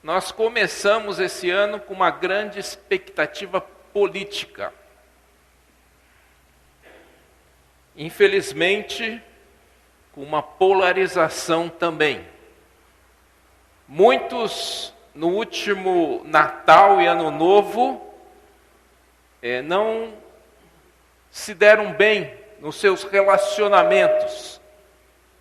Nós começamos esse ano com uma grande expectativa política. Infelizmente, com uma polarização também. Muitos, no último Natal e Ano Novo, não se deram bem nos seus relacionamentos.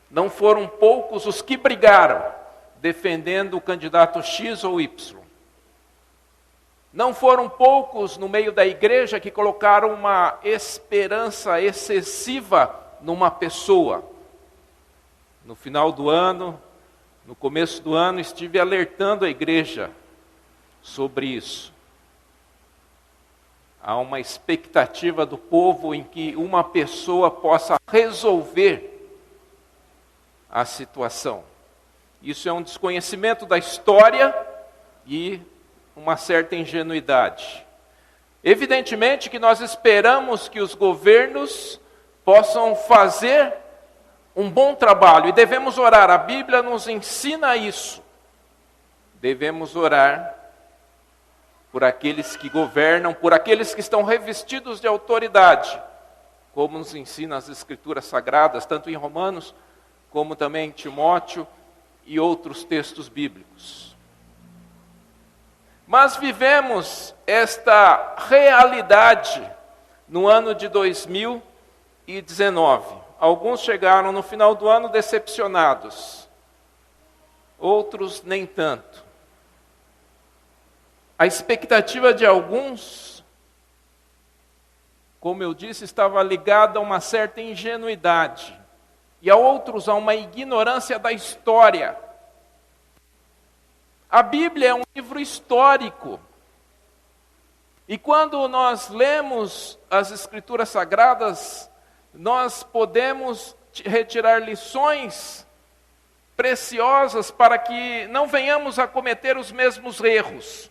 Não foram poucos os que brigaram, defendendo o candidato X ou Y. Não foram poucos no meio da igreja que colocaram uma esperança excessiva numa pessoa. No final do ano, no começo do ano, estive alertando a igreja sobre isso. Há uma expectativa do povo em que uma pessoa possa resolver a situação. Isso é um desconhecimento da história e uma certa ingenuidade. Evidentemente que nós esperamos que os governos possam fazer um bom trabalho e devemos orar. A Bíblia nos ensina isso. Devemos orar por aqueles que governam, por aqueles que estão revestidos de autoridade, como nos ensina as Escrituras Sagradas, tanto em Romanos, como também em Timóteo e outros textos bíblicos. Mas vivemos esta realidade no ano de 2019. Alguns chegaram no final do ano decepcionados, outros nem tanto. A expectativa de alguns, como eu disse, estava ligada a uma certa ingenuidade, e a outros a uma ignorância da história. A Bíblia é um livro histórico. E quando nós lemos as Escrituras Sagradas, nós podemos retirar lições preciosas para que não venhamos a cometer os mesmos erros.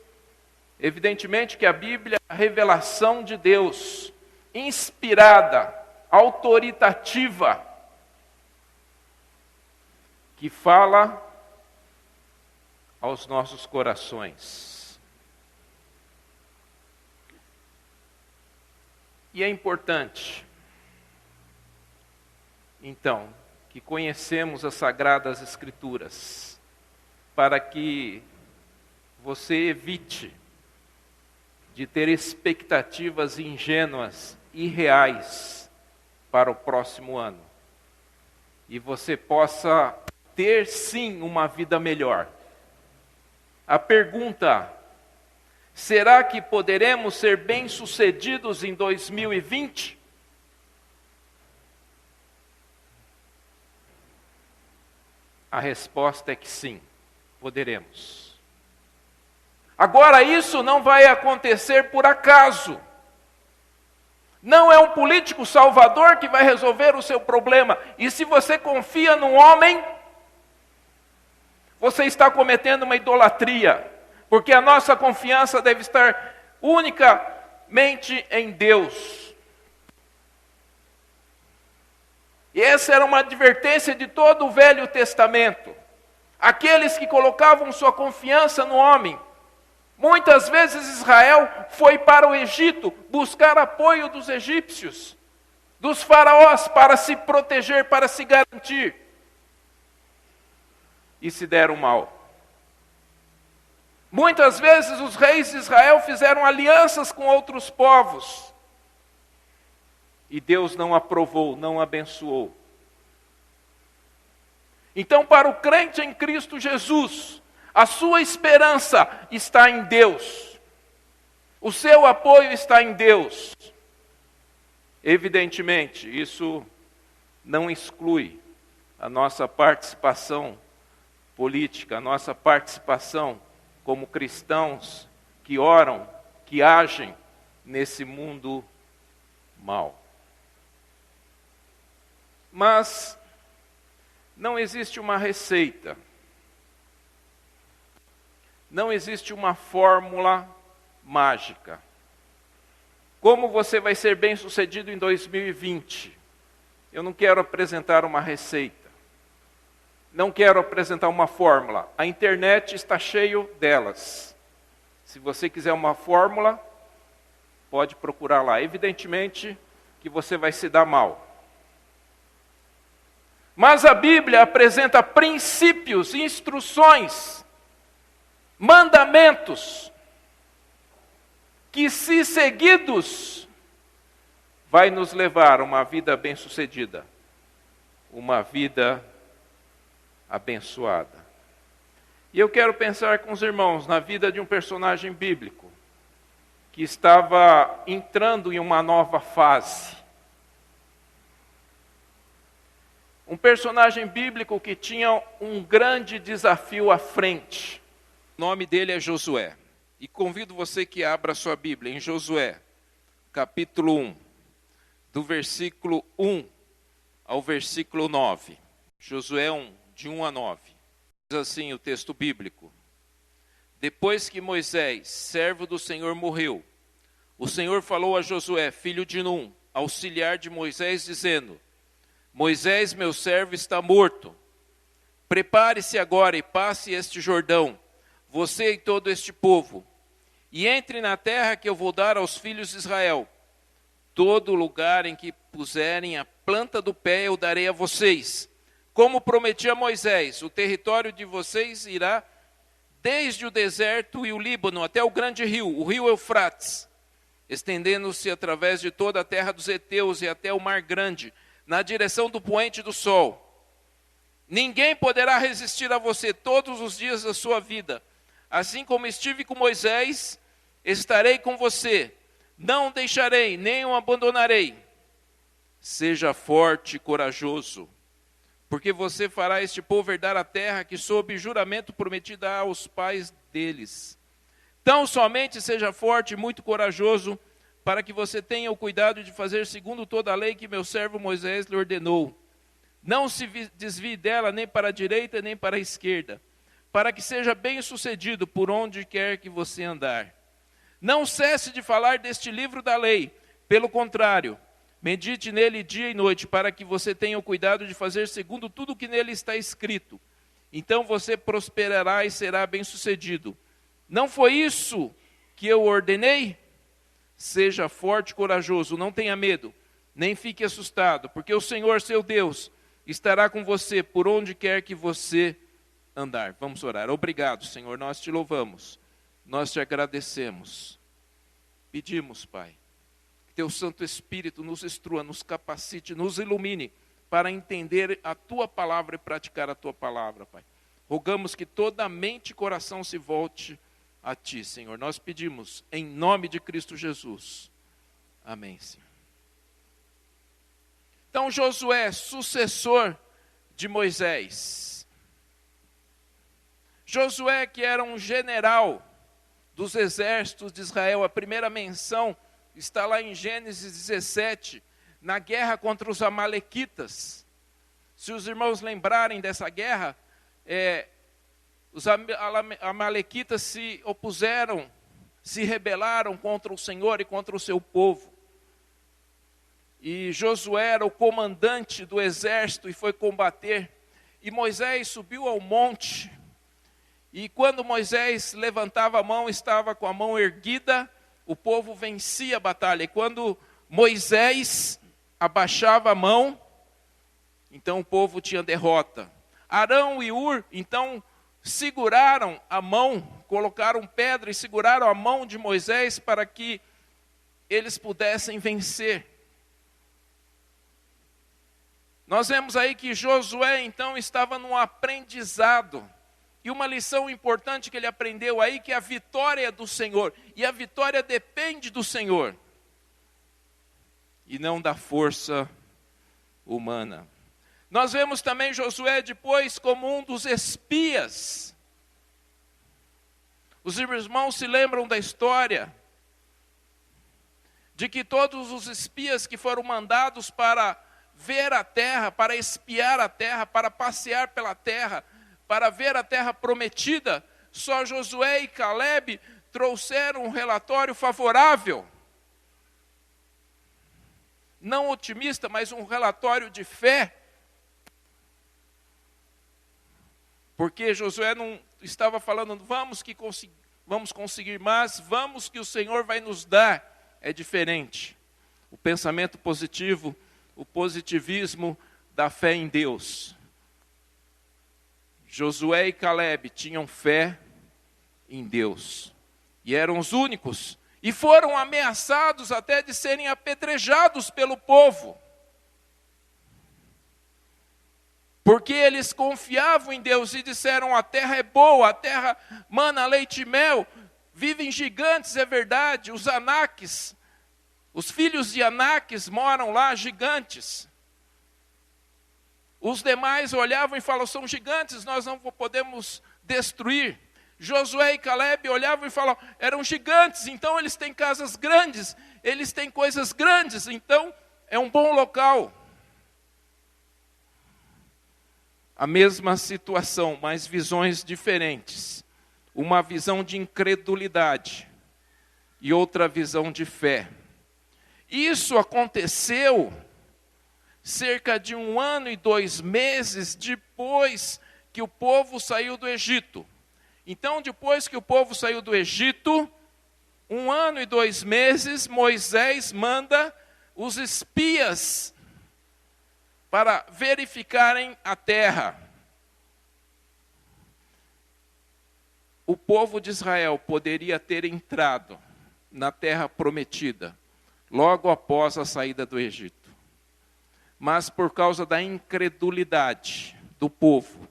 Evidentemente que a Bíblia é a revelação de Deus, inspirada, autoritativa, que fala aos nossos corações. E é importante, então, que conhecemos as Sagradas Escrituras, para que você evite de ter expectativas ingênuas, irreais, para o próximo ano. E você possa ter, sim, uma vida melhor. A pergunta: será que poderemos ser bem-sucedidos em 2020? A resposta é que sim, poderemos. Agora, isso não vai acontecer por acaso. Não é um político salvador que vai resolver o seu problema. E se você confia num homem, você está cometendo uma idolatria, porque a nossa confiança deve estar unicamente em Deus. E essa era uma advertência de todo o Velho Testamento. Aqueles que colocavam sua confiança no homem. Muitas vezes Israel foi para o Egito buscar apoio dos egípcios, dos faraós, para se proteger, para se garantir. E se deram mal. Muitas vezes os reis de Israel fizeram alianças com outros povos. E Deus não aprovou, não abençoou. Então, para o crente em Cristo Jesus, a sua esperança está em Deus. O seu apoio está em Deus. Evidentemente, isso não exclui a nossa participação política, a nossa participação como cristãos que oram, que agem nesse mundo mau. Mas não existe uma receita, não existe uma fórmula mágica. Como você vai ser bem-sucedido em 2020? Eu não quero apresentar uma receita. Não quero apresentar uma fórmula. A internet está cheio delas. Se você quiser uma fórmula, pode procurar lá. Evidentemente que você vai se dar mal. Mas a Bíblia apresenta princípios, instruções, mandamentos, que se seguidos, vai nos levar a uma vida bem-sucedida, uma vida abençoada. E eu quero pensar com os irmãos na vida de um personagem bíblico, que estava entrando em uma nova fase. Um personagem bíblico que tinha um grande desafio à frente. O nome dele é Josué. E convido você que abra sua Bíblia em Josué, capítulo 1, do versículo 1 ao versículo 9. Josué 1, de 1 a 9. Diz assim o texto bíblico. Depois que Moisés, servo do Senhor, morreu, o Senhor falou a Josué, filho de Num, auxiliar de Moisés, dizendo: Moisés, meu servo, está morto. Prepare-se agora e passe este Jordão, você e todo este povo, e entre na terra que eu vou dar aos filhos de Israel. Todo lugar em que puserem a planta do pé eu darei a vocês. Como prometi a Moisés, o território de vocês irá desde o deserto e o Líbano até o grande rio, o rio Eufrates, estendendo-se através de toda a terra dos heteus e até o mar grande, na direção do poente do sol. Ninguém poderá resistir a você todos os dias da sua vida. Assim como estive com Moisés, estarei com você. Não deixarei, nem o abandonarei. Seja forte e corajoso, porque você fará este povo herdar a terra que sob juramento prometida aos pais deles. Tão somente seja forte e muito corajoso, para que você tenha o cuidado de fazer segundo toda a lei que meu servo Moisés lhe ordenou. Não se desvie dela nem para a direita nem para a esquerda, para que seja bem-sucedido por onde quer que você andar. Não cesse de falar deste livro da lei, pelo contrário, medite nele dia e noite, para que você tenha o cuidado de fazer segundo tudo que nele está escrito. Então você prosperará e será bem-sucedido. Não foi isso que eu ordenei? Seja forte e corajoso, não tenha medo, nem fique assustado, porque o Senhor, seu Deus, estará com você por onde quer que você andar. Vamos orar. Obrigado, Senhor, nós te louvamos, nós te agradecemos. Pedimos, Pai, que teu Santo Espírito nos instrua, nos capacite, nos ilumine para entender a tua palavra e praticar a tua palavra, Pai. Rogamos que toda mente e coração se volte a ti, Senhor. Nós pedimos em nome de Cristo Jesus. Amém, Senhor. Então Josué, sucessor de Moisés. Josué, que era um general dos exércitos de Israel. A primeira menção está lá em Gênesis 17, na guerra contra os amalequitas. Se os irmãos lembrarem dessa guerra, os amalequitas se opuseram, se rebelaram contra o Senhor e contra o seu povo. E Josué era o comandante do exército e foi combater. E Moisés subiu ao monte. E quando Moisés levantava a mão, estava com a mão erguida, o povo vencia a batalha. E quando Moisés abaixava a mão, então o povo tinha derrota. Arão e Ur, então, seguraram a mão, colocaram pedra e seguraram a mão de Moisés para que eles pudessem vencer. Nós vemos aí que Josué, então, estava num aprendizado. E uma lição importante que ele aprendeu aí, que a vitória é do Senhor. E a vitória depende do Senhor. E não da força humana. Nós vemos também Josué depois como um dos espias. Os irmãos se lembram da história de que todos os espias que foram mandados para ver a terra, para espiar a terra, para passear pela terra, para ver a terra prometida, só Josué e Calebe trouxeram um relatório favorável. Não otimista, mas um relatório de fé. Porque Josué não estava falando, vamos conseguir mais, vamos que o Senhor vai nos dar. É diferente. O pensamento positivo, o positivismo da fé em Deus. Josué e Calebe tinham fé em Deus. E eram os únicos. E foram ameaçados até de serem apedrejados pelo povo. Porque eles confiavam em Deus e disseram, a terra é boa, a terra mana leite e mel, vivem gigantes, é verdade, os Anaques, os filhos de Anaques moram lá, gigantes. Os demais olhavam e falavam, são gigantes, nós não podemos destruir. Josué e Calebe olhavam e falavam, eram gigantes, então eles têm casas grandes, eles têm coisas grandes, então é um bom local. A mesma situação, mas visões diferentes. Uma visão de incredulidade e outra visão de fé. Isso aconteceu cerca de 1 ano e 2 meses depois que o povo saiu do Egito. Então, depois que o povo saiu do Egito, 1 ano e 2 meses, Moisés manda os espias para verificarem a terra. O povo de Israel poderia ter entrado na terra prometida logo após a saída do Egito. Mas por causa da incredulidade do povo,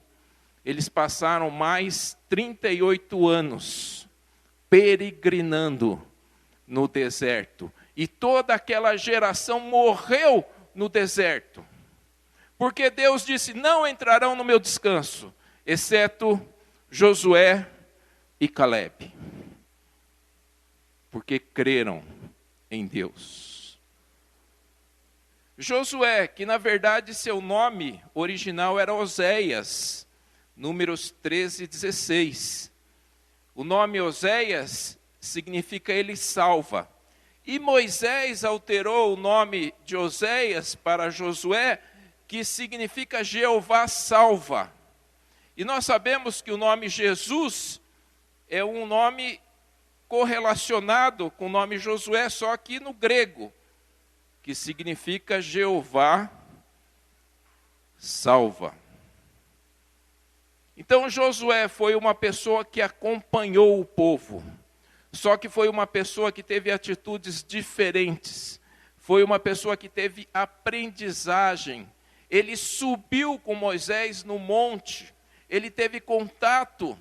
eles passaram mais 38 anos peregrinando no deserto. E toda aquela geração morreu no deserto. Porque Deus disse, não entrarão no meu descanso, exceto Josué e Calebe. Porque creram em Deus. Josué, que na verdade seu nome original era Oséias, Números 13 e 16. O nome Oséias significa ele salva. E Moisés alterou o nome de Oséias para Josué, que significa Jeová salva. E nós sabemos que o nome Jesus é um nome correlacionado com o nome Josué, só que no grego, que significa Jeová salva. Então Josué foi uma pessoa que acompanhou o povo, só que foi uma pessoa que teve atitudes diferentes, foi uma pessoa que teve aprendizagem. Ele subiu com Moisés no monte, ele teve contato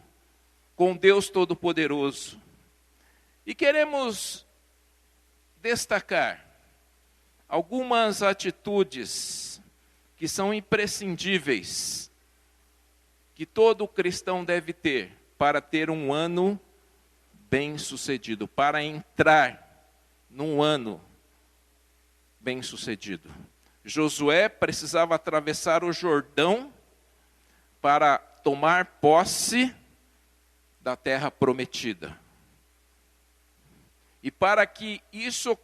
com Deus Todo-Poderoso. E queremos destacar algumas atitudes que são imprescindíveis, que todo cristão deve ter para ter um ano bem-sucedido, para entrar num ano bem-sucedido. Josué precisava atravessar o Jordão para tomar posse da terra prometida. E para que isso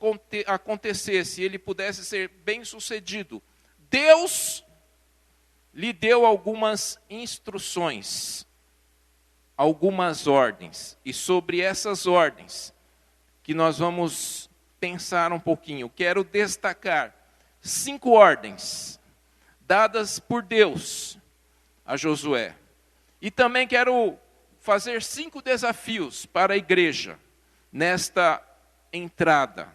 acontecesse, ele pudesse ser bem-sucedido, Deus lhe deu algumas instruções, algumas ordens. E sobre essas ordens, que nós vamos pensar um pouquinho, quero destacar 5 ordens dadas por Deus a Josué. E também quero fazer 5 desafios para a igreja nesta entrada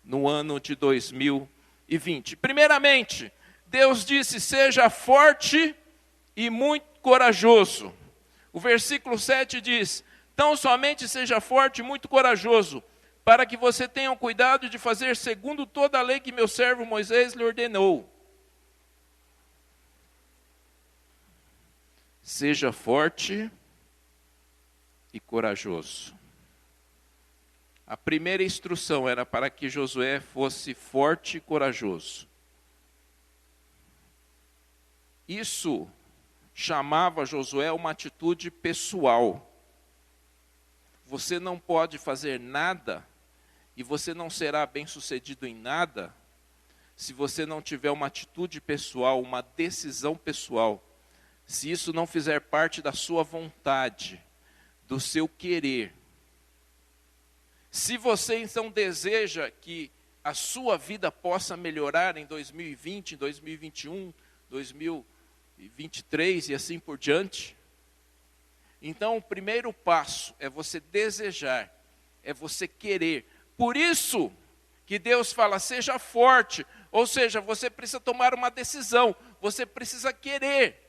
no ano de 2020. Primeiramente, Deus disse, seja forte e muito corajoso. O versículo 7 diz, tão somente seja forte e muito corajoso, para que você tenha cuidado de fazer segundo toda a lei que meu servo Moisés lhe ordenou. Seja forte e corajoso. A primeira instrução era para que Josué fosse forte e corajoso. Isso chamava Josué uma atitude pessoal. Você não pode fazer nada e você não será bem-sucedido em nada se você não tiver uma atitude pessoal, uma decisão pessoal. se isso não fizer parte da sua vontade, do seu querer, se você então deseja que a sua vida possa melhorar em 2020, em 2021, 2023 e assim por diante, então o primeiro passo é você desejar, é você querer. Por isso que Deus fala, seja forte, ou seja, você precisa tomar uma decisão, você precisa querer.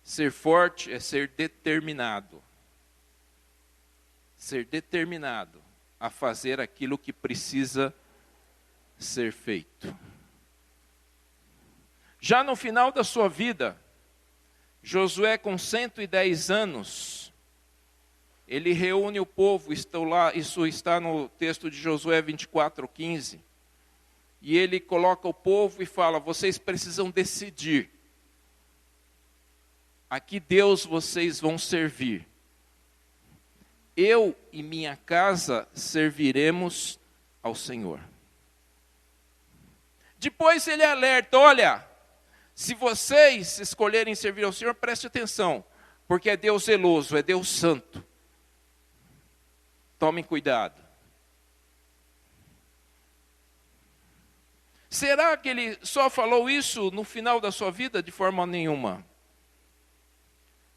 Ser forte é ser determinado. Ser determinado a fazer aquilo que precisa ser feito. Já no final da sua vida, Josué com 110 anos, ele reúne o povo, isso está no texto de Josué 24:15, e ele coloca o povo e fala, vocês precisam decidir a que Deus vocês vão servir. Eu e minha casa serviremos ao Senhor. Depois ele alerta, olha, se vocês escolherem servir ao Senhor, preste atenção, porque é Deus zeloso, é Deus santo. Tomem cuidado. Será que ele só falou isso no final da sua vida? De forma nenhuma.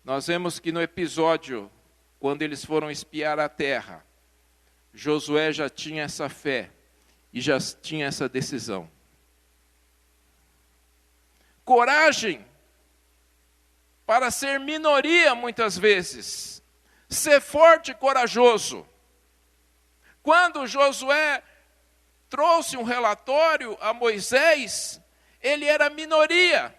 Nós vemos que no episódio, quando eles foram espiar a terra, Josué já tinha essa fé e já tinha essa decisão. Coragem para ser minoria muitas vezes. Ser forte e corajoso. Quando Josué trouxe um relatório a Moisés, ele era minoria.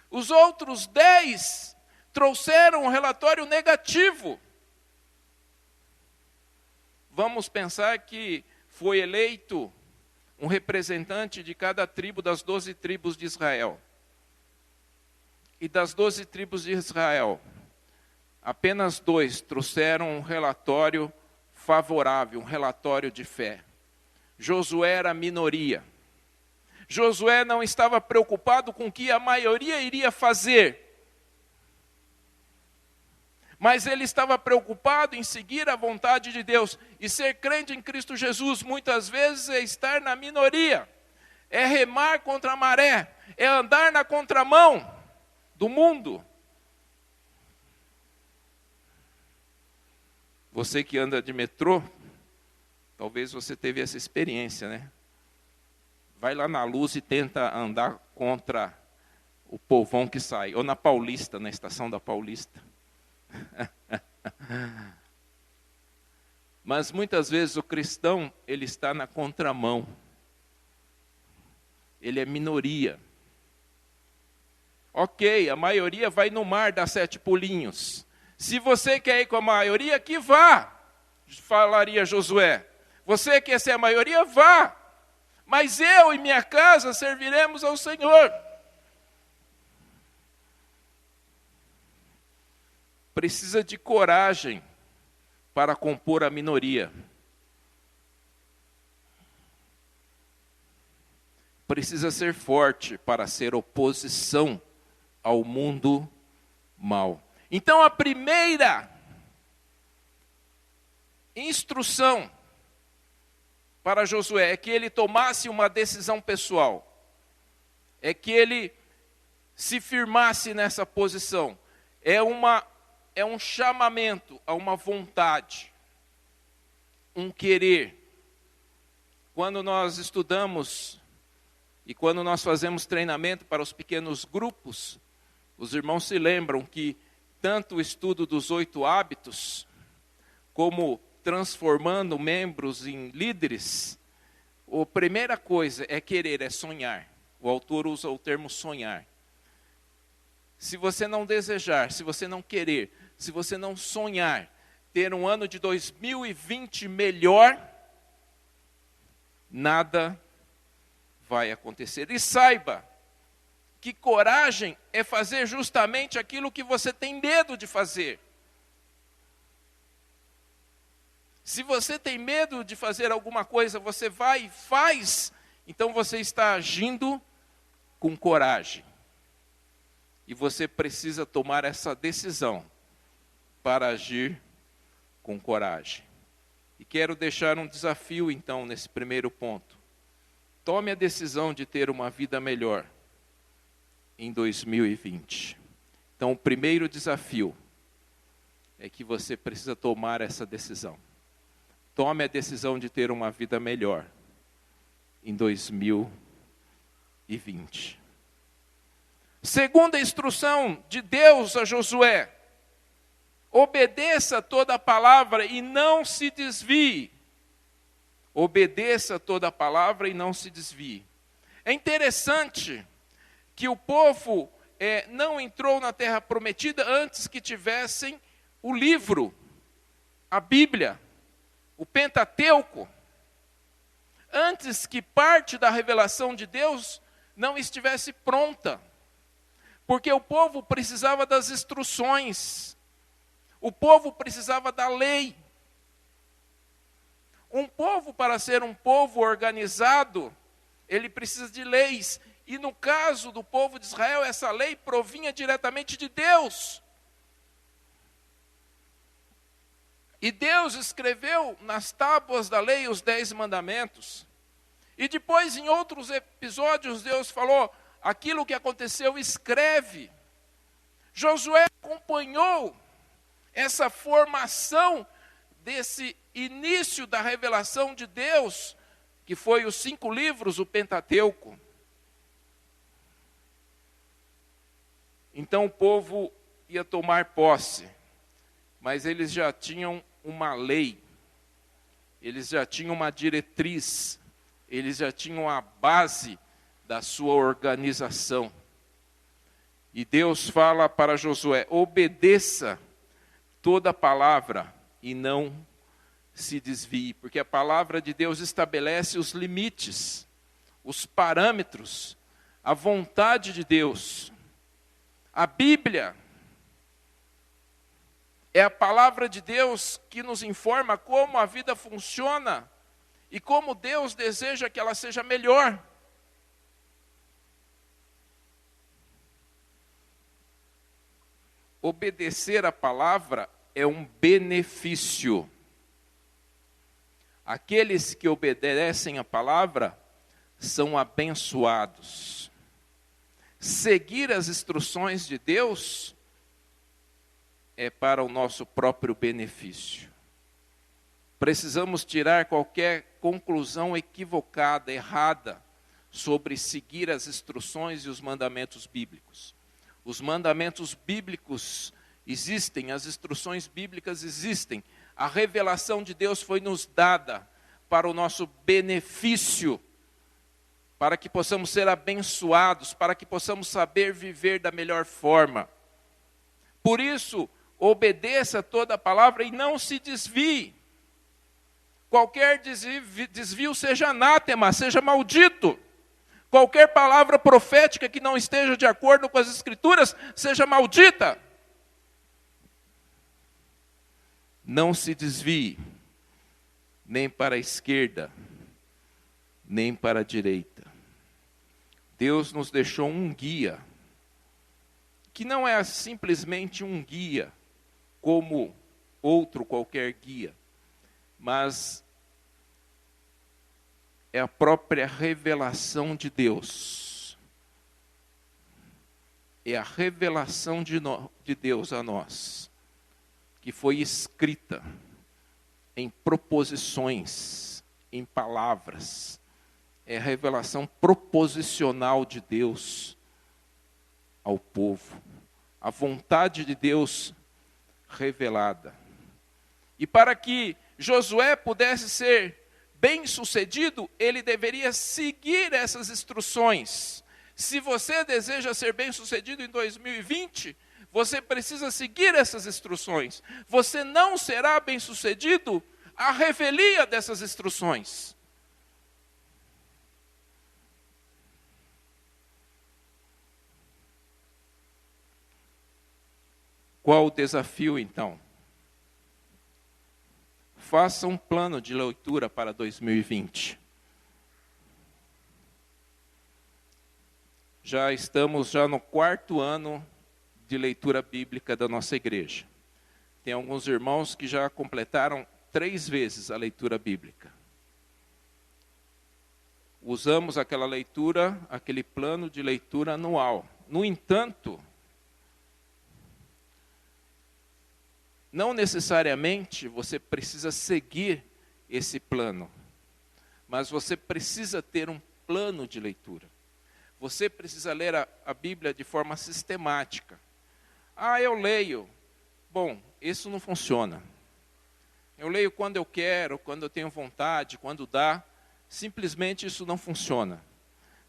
Os outros 10 trouxeram um relatório negativo. Vamos pensar que foi eleito um representante de cada tribo das 12 tribos de Israel. E das 12 tribos de Israel, apenas 2 trouxeram um relatório favorável, um relatório de fé. Josué era a minoria. Josué não estava preocupado com o que a maioria iria fazer. Mas ele estava preocupado em seguir a vontade de Deus. E ser crente em Cristo Jesus, muitas vezes, é estar na minoria. É remar contra a maré. É andar na contramão do mundo. Você que anda de metrô, talvez você teve essa experiência, né? Vai lá na luz e tenta andar contra o povão que sai. Ou na Paulista, na estação da Paulista. Mas muitas vezes o cristão, ele está na contramão. Ele é minoria. Ok, a maioria vai no mar dar 7 pulinhos. Se você quer ir com a maioria, que vá, falaria Josué. Você quer ser a maioria, vá. Mas eu e minha casa serviremos ao Senhor. Precisa de coragem para compor a minoria. Precisa ser forte para ser oposição ao mundo mau. Então a primeira instrução para Josué é que ele tomasse uma decisão pessoal. É que ele se firmasse nessa posição. É um chamamento a uma vontade, um querer. Quando nós estudamos e quando nós fazemos treinamento para os pequenos grupos, os irmãos se lembram que tanto o estudo dos 8 hábitos, como transformando membros em líderes, a primeira coisa é querer, é sonhar. O autor usa o termo sonhar. Se você não desejar, se você não querer, se você não sonhar ter um ano de 2020 melhor, nada vai acontecer. E saiba que coragem é fazer justamente aquilo que você tem medo de fazer. Se você tem medo de fazer alguma coisa, você vai e faz, então você está agindo com coragem. E você precisa tomar essa decisão para agir com coragem. E quero deixar um desafio, então, nesse primeiro ponto. Tome a decisão de ter uma vida melhor em 2020. Então, o primeiro desafio é que você precisa tomar essa decisão. Tome a decisão de ter uma vida melhor em 2020. Segunda instrução de Deus a Josué: obedeça toda a palavra e não se desvie. Obedeça toda a palavra e não se desvie. É interessante que o povo não entrou na terra prometida antes que tivessem o livro, a Bíblia, o Pentateuco, antes que parte da revelação de Deus não estivesse pronta, porque o povo precisava das instruções, o povo precisava da lei. Um povo, para ser um povo organizado, ele precisa de leis, e no caso do povo de Israel, essa lei provinha diretamente de Deus. E Deus escreveu nas tábuas da lei os 10 mandamentos. E depois, em outros episódios, Deus falou: aquilo que aconteceu, escreve. Josué acompanhou essa formação desse início da revelação de Deus, que foi os 5 livros, o Pentateuco. Então o povo ia tomar posse, mas eles já tinham uma lei, eles já tinham uma diretriz, eles já tinham a base da sua organização. E Deus fala para Josué: obedeça toda a palavra e não se desvie, porque a palavra de Deus estabelece os limites, os parâmetros, a vontade de Deus. A Bíblia é a palavra de Deus que nos informa como a vida funciona e como Deus deseja que ela seja melhor. Obedecer a palavra é um benefício. Aqueles que obedecem a palavra são abençoados. Seguir as instruções de Deus é para o nosso próprio benefício. Precisamos tirar qualquer conclusão equivocada, errada, sobre seguir as instruções e os mandamentos bíblicos. Os mandamentos bíblicos existem, as instruções bíblicas existem. A revelação de Deus foi nos dada para o nosso benefício, para que possamos ser abençoados, para que possamos saber viver da melhor forma. Por isso, obedeça toda a palavra e não se desvie. Qualquer desvio seja anátema, seja maldito. Qualquer palavra profética que não esteja de acordo com as Escrituras, seja maldita. Não se desvie, nem para a esquerda, nem para a direita. Deus nos deixou um guia, que não é simplesmente um guia, como outro qualquer guia, mas é a própria revelação de Deus. É a revelação de Deus a nós, que foi escrita em proposições, em palavras. É a revelação proposicional de Deus ao povo. A vontade de Deus revelada. E para que Josué pudesse ser bem-sucedido, ele deveria seguir essas instruções. Se você deseja ser bem-sucedido em 2020, você precisa seguir essas instruções. Você não será bem-sucedido à revelia dessas instruções. Qual o desafio, então? faça um plano de leitura para 2020. Já estamos no 4º ano de leitura bíblica da nossa igreja. Tem alguns irmãos que já completaram 3 vezes a leitura bíblica. Usamos aquela leitura, aquele plano de leitura anual. No entanto, não necessariamente você precisa seguir esse plano, mas você precisa ter um plano de leitura. Você precisa ler a Bíblia de forma sistemática. Eu leio. Bom, isso não funciona. Eu leio quando eu quero, quando eu tenho vontade, quando dá. Simplesmente isso não funciona.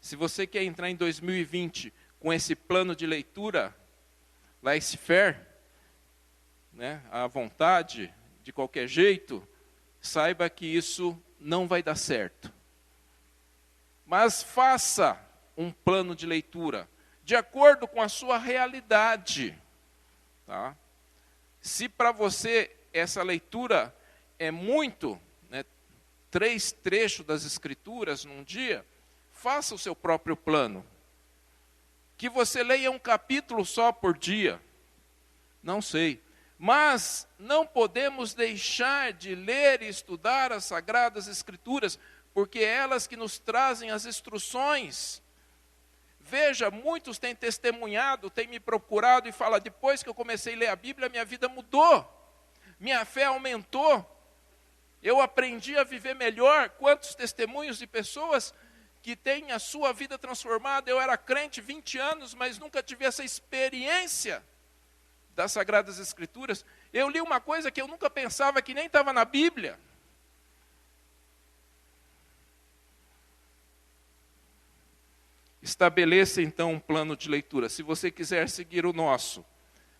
Se você quer entrar em 2020 com esse plano de leitura, laissez-faire, à vontade, de qualquer jeito, saiba que isso não vai dar certo. Mas faça um plano de leitura, de acordo com a sua realidade. Tá? Se para você essa leitura é muito, 3 trechos das Escrituras num dia, faça o seu próprio plano. Que você leia um capítulo só por dia, não sei. Mas não podemos deixar de ler e estudar as Sagradas Escrituras, porque é elas que nos trazem as instruções. Veja, muitos têm testemunhado, têm me procurado e falam, depois que eu comecei a ler a Bíblia, minha vida mudou. Minha fé aumentou. Eu aprendi a viver melhor. Quantos testemunhos de pessoas que têm a sua vida transformada. Eu era crente 20 anos, mas nunca tive essa experiência das Sagradas Escrituras. Eu li uma coisa que eu nunca pensava, que nem estava na Bíblia. Estabeleça então um plano de leitura. Se você quiser seguir o nosso,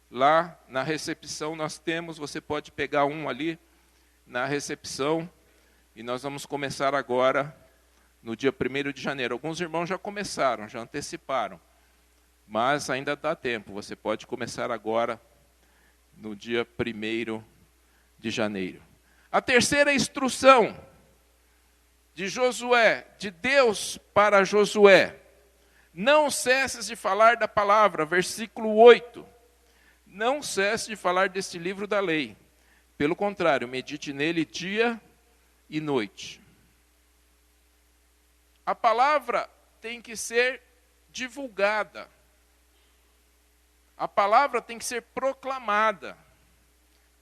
lá na recepção nós temos, você pode pegar um ali na recepção, e nós vamos começar agora, no dia 1º de janeiro. Alguns irmãos já começaram, já anteciparam, mas ainda dá tempo, você pode começar agora, no dia 1º de janeiro. A terceira instrução de Josué, de Deus para Josué: não cesses de falar da palavra, versículo 8. Não cesse de falar deste livro da lei. Pelo contrário, medite nele dia e noite. A palavra tem que ser divulgada. A palavra tem que ser proclamada.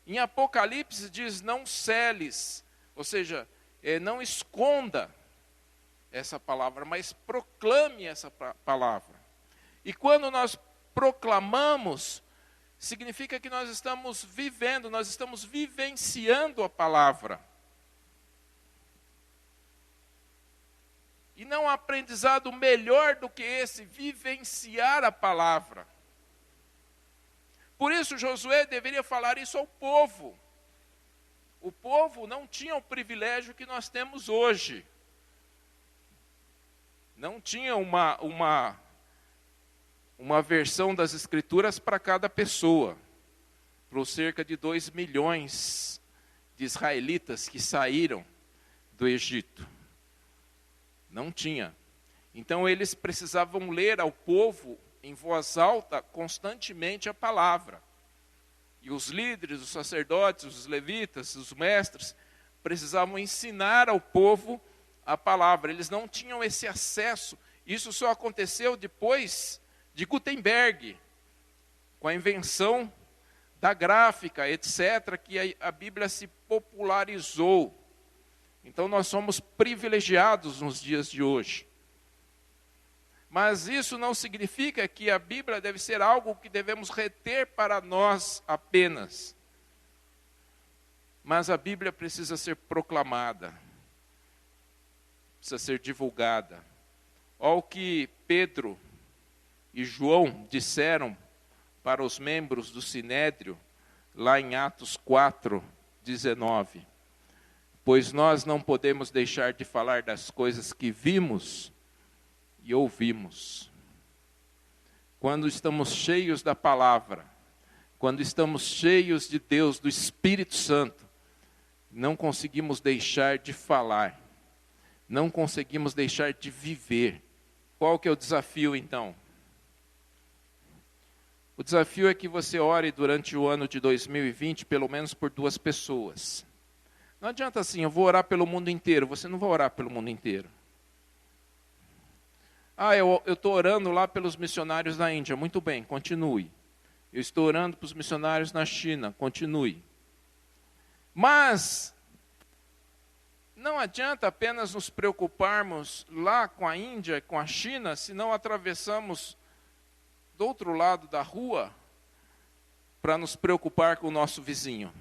Em Apocalipse diz, não celes, ou seja, não esconda essa palavra, mas proclame essa palavra. E quando nós proclamamos, significa que nós estamos vivendo, nós estamos vivenciando a palavra. E não há aprendizado melhor do que esse, vivenciar a palavra. Por isso Josué deveria falar isso ao povo. O povo não tinha o privilégio que nós temos hoje. Não tinha uma versão das Escrituras para cada pessoa, para os cerca de 2 milhões de israelitas que saíram do Egito. Não tinha. Então eles precisavam ler ao povo em voz alta constantemente a palavra. E os líderes, os sacerdotes, os levitas, os mestres, precisavam ensinar ao povo a palavra. Eles não tinham esse acesso. Isso só aconteceu depois de Gutenberg, com a invenção da gráfica, etc., que a Bíblia se popularizou. Então nós somos privilegiados nos dias de hoje. Mas isso não significa que a Bíblia deve ser algo que devemos reter para nós apenas. Mas a Bíblia precisa ser proclamada, precisa ser divulgada. Olha o que Pedro e João disseram para os membros do Sinédrio, lá em Atos 4:19. Pois nós não podemos deixar de falar das coisas que vimos e ouvimos. Quando estamos cheios da palavra, quando estamos cheios de Deus, do Espírito Santo, não conseguimos deixar de falar, não conseguimos deixar de viver. Qual que é o desafio, então? O desafio é que você ore durante o ano de 2020, pelo menos por 2 pessoas. Não adianta assim, eu vou orar pelo mundo inteiro. Você não vai orar pelo mundo inteiro. Eu estou orando lá pelos missionários na Índia. Muito bem, continue. Eu estou orando para os missionários na China. Continue. Mas não adianta apenas nos preocuparmos lá com a Índia e com a China, se não atravessamos do outro lado da rua para nos preocupar com o nosso vizinho.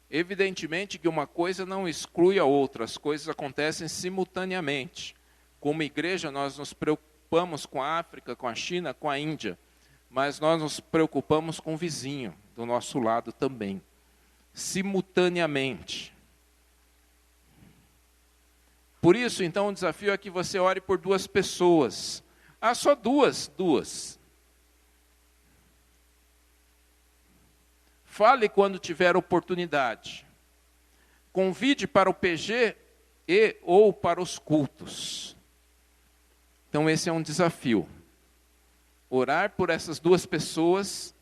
Evidentemente que uma coisa não exclui a outra, as coisas acontecem simultaneamente. Como igreja, nós nos preocupamos com a África, com a China, com a Índia, mas nós nos preocupamos com o vizinho do nosso lado também, simultaneamente. Por isso, então, o desafio é que você ore por 2 pessoas. Só duas. Fale quando tiver oportunidade. Convide para o PG ou para os cultos. Então esse é um desafio. Orar por essas 2 pessoas.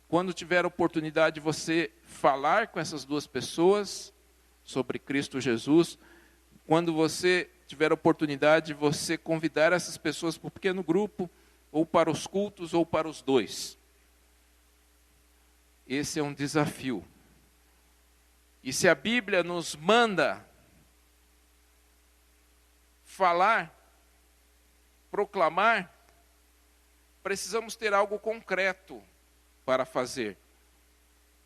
Quando tiver oportunidade, você falar com essas 2 pessoas sobre Cristo Jesus. Quando você tiver oportunidade, você convidar essas pessoas para um pequeno grupo, ou para os cultos, ou para os 2. Esse é um desafio. E se a Bíblia nos manda falar, proclamar, precisamos ter algo concreto para fazer.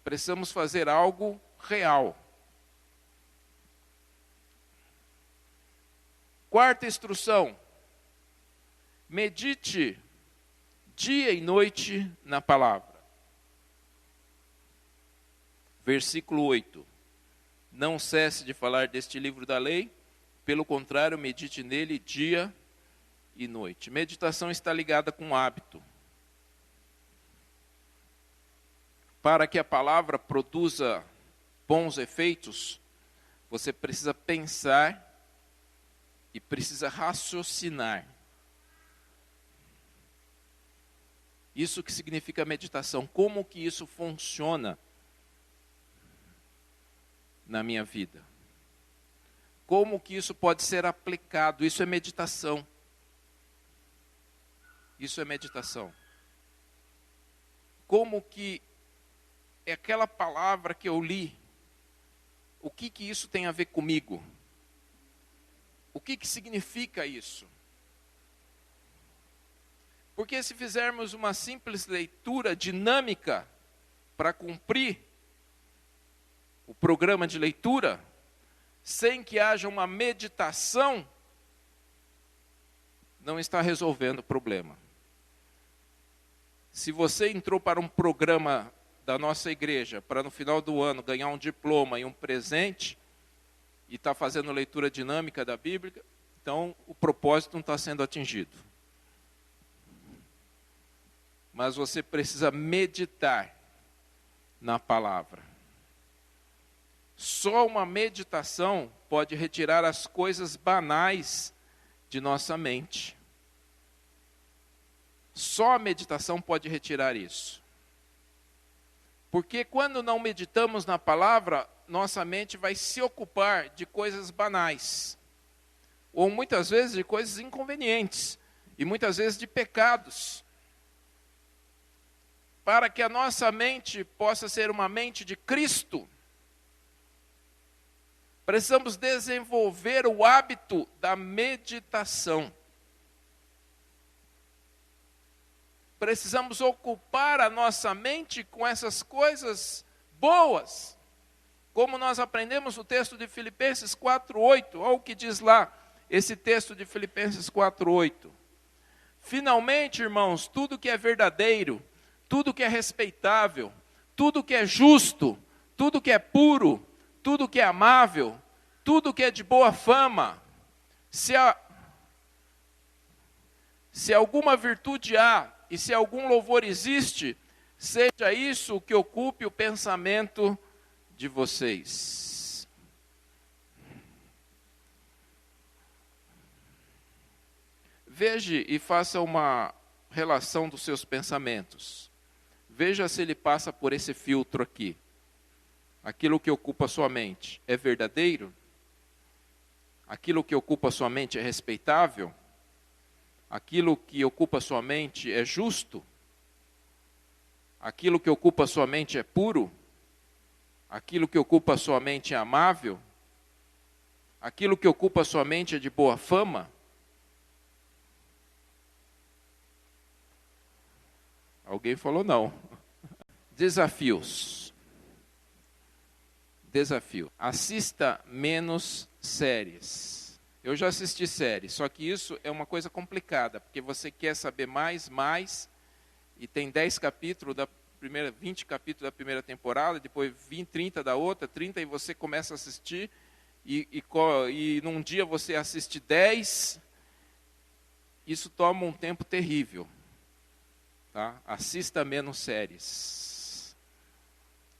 Precisamos fazer algo real. 4ª instrução: medite dia e noite na palavra. Versículo 8. Não cesse de falar deste livro da lei, pelo contrário, medite nele dia e noite. Meditação está ligada com hábito. Para que a palavra produza bons efeitos, você precisa pensar e precisa raciocinar. Isso que significa meditação. Como que isso funciona na minha vida? Como que isso pode ser aplicado? Isso é meditação. Isso é meditação. Como que é aquela palavra que eu li, o que que isso tem a ver comigo? O que que significa isso? Porque se fizermos uma simples leitura dinâmica para cumprir o programa de leitura, sem que haja uma meditação, não está resolvendo o problema. Se você entrou para um programa da nossa igreja, para no final do ano ganhar um diploma e um presente, e está fazendo leitura dinâmica da Bíblia, então o propósito não está sendo atingido. Mas você precisa meditar na palavra. Só uma meditação pode retirar as coisas banais de nossa mente. Só a meditação pode retirar isso. Porque quando não meditamos na palavra, nossa mente vai se ocupar de coisas banais. Ou muitas vezes de coisas inconvenientes. E muitas vezes de pecados. Para que a nossa mente possa ser uma mente de Cristo, precisamos desenvolver o hábito da meditação. Precisamos ocupar a nossa mente com essas coisas boas. Como nós aprendemos no texto de Filipenses 4:8. Olha o que diz lá, esse texto de Filipenses 4:8. Finalmente, irmãos, tudo que é verdadeiro, tudo que é respeitável, tudo que é justo, tudo que é puro, tudo que é amável, tudo que é de boa fama, se alguma virtude há e se algum louvor existe, seja isso o que ocupe o pensamento de vocês. Veja e faça uma relação dos seus pensamentos. Veja se ele passa por esse filtro aqui. Aquilo que ocupa a sua mente é verdadeiro? Aquilo que ocupa a sua mente é respeitável? Aquilo que ocupa a sua mente é justo? Aquilo que ocupa a sua mente é puro? Aquilo que ocupa a sua mente é amável? Aquilo que ocupa a sua mente é de boa fama? Alguém falou não. Desafios. Desafio. Assista menos séries. Eu já assisti séries, só que isso é uma coisa complicada, porque você quer saber mais, e tem 10 capítulos da primeira, 20 capítulos da primeira temporada, depois 20, 30 da outra, 30 e você começa a assistir, e num dia você assiste 10, isso toma um tempo terrível. Tá? Assista menos séries.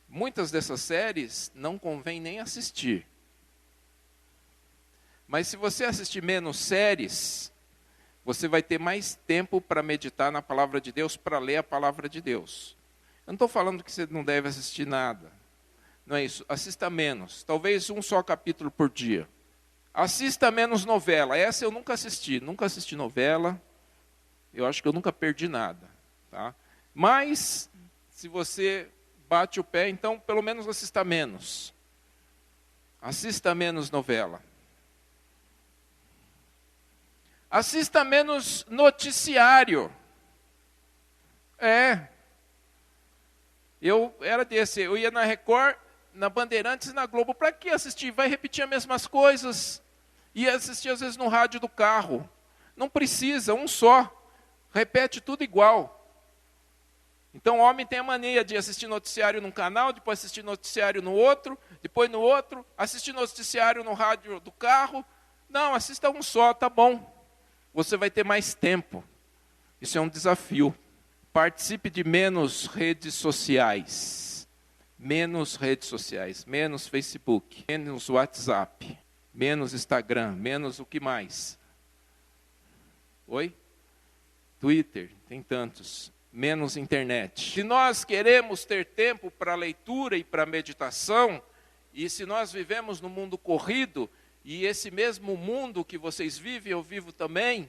Muitas dessas séries não convém nem assistir. Mas se você assistir menos séries, você vai ter mais tempo para meditar na palavra de Deus, para ler a palavra de Deus. Eu não estou falando que você não deve assistir nada. Não é isso. Assista menos. Talvez um só capítulo por dia. Assista menos novela. Essa eu nunca assisti. Nunca assisti novela. Eu acho que eu nunca perdi nada. Tá? Mas, se você bate o pé, então pelo menos assista menos. Assista menos novela. Assista menos noticiário. Eu era desse, eu ia na Record, na Bandeirantes e na Globo. Para que assistir? Vai repetir as mesmas coisas. Ia assistir às vezes no rádio do carro. Não precisa, um só. Repete tudo igual. Então o homem tem a mania de assistir noticiário num canal, depois assistir noticiário no outro, depois no outro, assistir noticiário no rádio do carro. Não, assista um só, tá bom. Você vai ter mais tempo. Isso é um desafio. Participe de menos redes sociais. Menos redes sociais, menos Facebook, menos WhatsApp, menos Instagram, menos o que mais? Oi? Twitter, tem tantos. Menos internet. Se nós queremos ter tempo para leitura e para meditação, e se nós vivemos no mundo corrido, e esse mesmo mundo que vocês vivem, eu vivo também,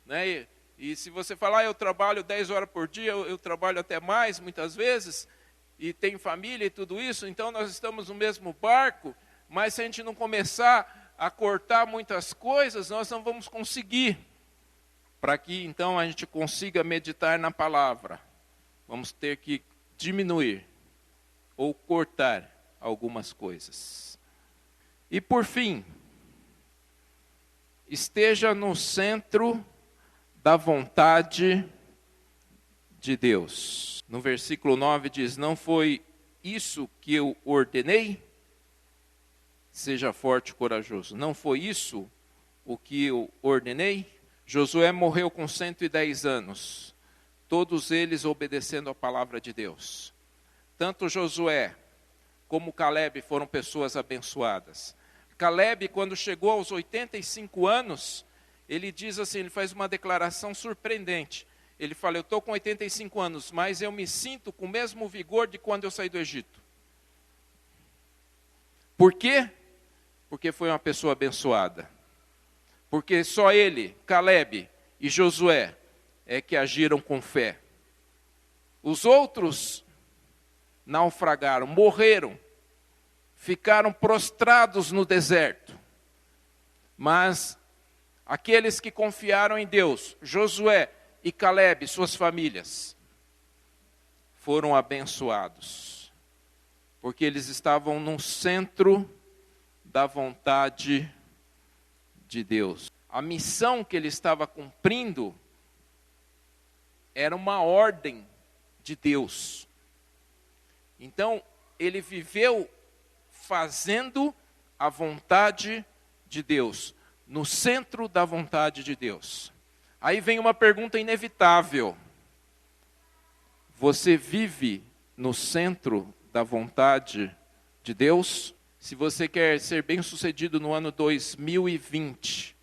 né? E se você falar, eu trabalho 10 horas por dia, eu trabalho até mais, muitas vezes, e tenho família e tudo isso, então nós estamos no mesmo barco, mas se a gente não começar a cortar muitas coisas, nós não vamos conseguir. Para que então a gente consiga meditar na palavra, vamos ter que diminuir ou cortar algumas coisas. E por fim, esteja no centro da vontade de Deus. No versículo 9 diz, não foi isso que eu ordenei? Seja forte e corajoso. Não foi isso o que eu ordenei? Josué morreu com 110 anos, todos eles obedecendo a palavra de Deus. Tanto Josué como Caleb foram pessoas abençoadas. Caleb, quando chegou aos 85 anos, ele diz assim, ele faz uma declaração surpreendente. Ele fala, eu estou com 85 anos, mas eu me sinto com o mesmo vigor de quando eu saí do Egito. Por quê? Porque foi uma pessoa abençoada. Porque só ele, Caleb e Josué, é que agiram com fé. Os outros naufragaram, morreram, ficaram prostrados no deserto. Mas aqueles que confiaram em Deus, Josué e Caleb, suas famílias, foram abençoados. Porque eles estavam no centro da vontade de Deus. A missão que ele estava cumprindo era uma ordem de Deus. Então, ele viveu fazendo a vontade de Deus, no centro da vontade de Deus. Aí vem uma pergunta inevitável. Você vive no centro da vontade de Deus? Se você quer ser bem-sucedido no ano 2020,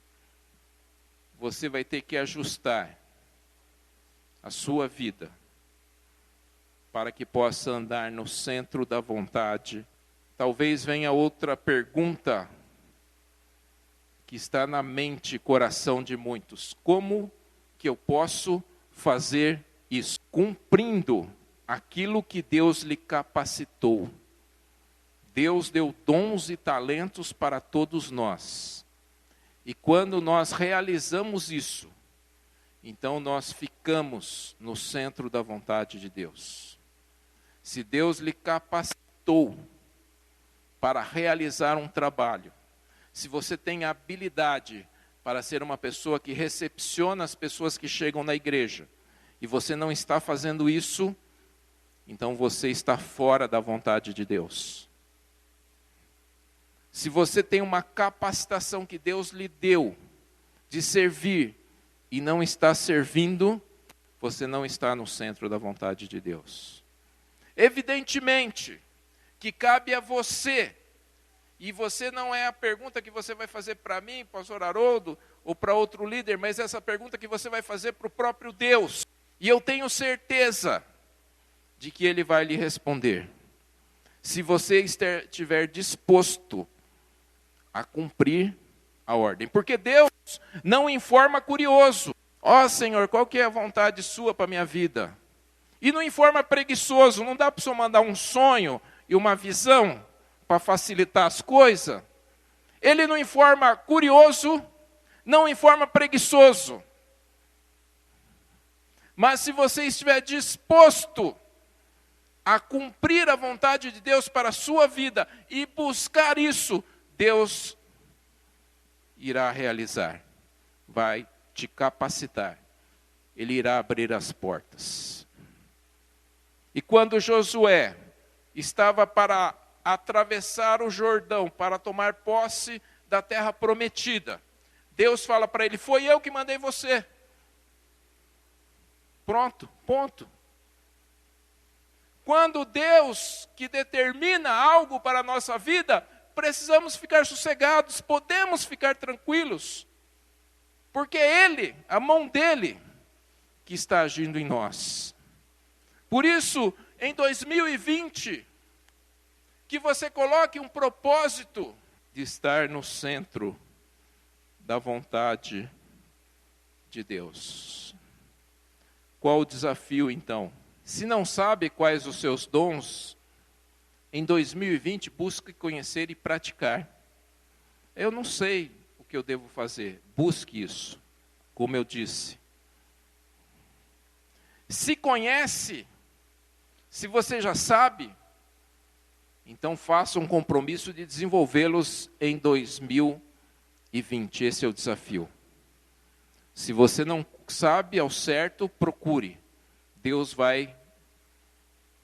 você vai ter que ajustar a sua vida para que possa andar no centro da vontade. Talvez venha outra pergunta que está na mente e coração de muitos. Como que eu posso fazer isso? Cumprindo aquilo que Deus lhe capacitou. Deus deu dons e talentos para todos nós. E quando nós realizamos isso, então nós ficamos no centro da vontade de Deus. Se Deus lhe capacitou para realizar um trabalho, se você tem habilidade para ser uma pessoa que recepciona as pessoas que chegam na igreja, e você não está fazendo isso, então você está fora da vontade de Deus. Se você tem uma capacitação que Deus lhe deu de servir e não está servindo, você não está no centro da vontade de Deus. Evidentemente que cabe a você, e você não é a pergunta que você vai fazer para mim, pastor Haroldo, ou para outro líder, mas essa pergunta que você vai fazer para o próprio Deus. E eu tenho certeza de que Ele vai lhe responder. Se você estiver disposto a cumprir a ordem. Porque Deus não informa curioso. Ó Senhor, qual que é a vontade sua para a minha vida? E não informa preguiçoso. Não dá para o Senhor mandar um sonho e uma visão para facilitar as coisas. Ele não informa curioso, não informa preguiçoso. Mas se você estiver disposto a cumprir a vontade de Deus para a sua vida e buscar isso, Deus irá realizar, vai te capacitar, Ele irá abrir as portas. E quando Josué estava para atravessar o Jordão, para tomar posse da terra prometida, Deus fala para ele, foi eu que mandei você. Pronto, ponto. Quando Deus que determina algo para a nossa vida, precisamos ficar sossegados, podemos ficar tranquilos, porque é Ele, a mão dEle, que está agindo em nós. Por isso, em 2020, que você coloque um propósito de estar no centro da vontade de Deus. Qual o desafio, então? Se não sabe quais os seus dons, em 2020, busque conhecer e praticar. Eu não sei o que eu devo fazer. Busque isso, como eu disse. Se conhece, se você já sabe, então faça um compromisso de desenvolvê-los em 2020. Esse é o desafio. Se você não sabe ao certo, procure. Deus vai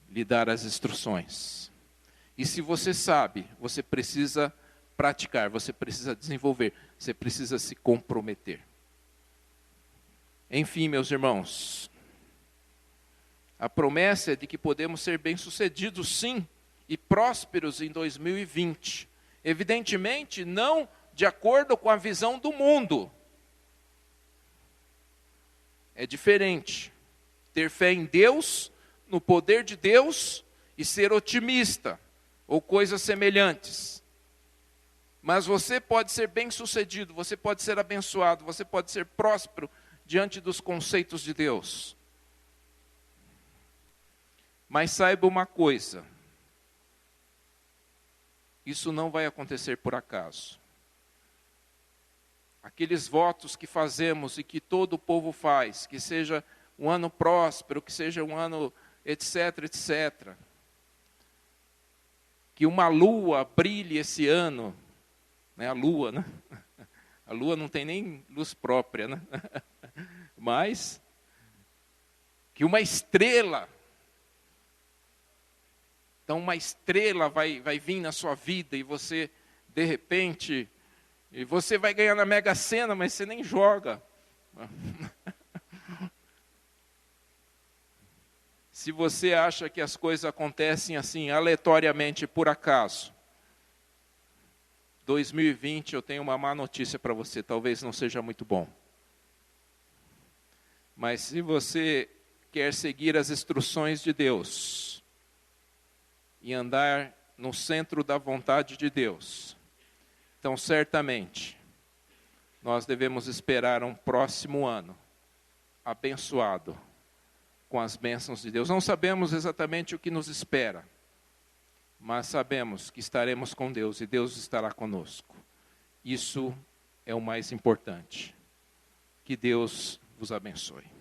lhe dar as instruções. E se você sabe, você precisa praticar, você precisa desenvolver, você precisa se comprometer. Enfim, meus irmãos, a promessa é de que podemos ser bem-sucedidos, sim, e prósperos em 2020. Evidentemente, não de acordo com a visão do mundo. É diferente. Ter fé em Deus, no poder de Deus, e ser otimista, ou coisas semelhantes. Mas você pode ser bem-sucedido, você pode ser abençoado, você pode ser próspero diante dos conceitos de Deus. Mas saiba uma coisa, isso não vai acontecer por acaso. Aqueles votos que fazemos e que todo o povo faz, que seja um ano próspero, que seja um ano etc, etc. Que uma lua brilhe esse ano, né? A lua, né? A lua não tem nem luz própria, né? Mas que uma estrela, então uma estrela vai vir na sua vida e você, de repente, e você vai ganhar na Mega Sena, mas você nem joga. Se você acha que as coisas acontecem assim, aleatoriamente, por acaso, 2020 eu tenho uma má notícia para você, talvez não seja muito bom. Mas se você quer seguir as instruções de Deus e andar no centro da vontade de Deus, então certamente nós devemos esperar um próximo ano abençoado com as bênçãos de Deus. Não sabemos exatamente o que nos espera, mas sabemos que estaremos com Deus e Deus estará conosco. Isso é o mais importante. Que Deus vos abençoe.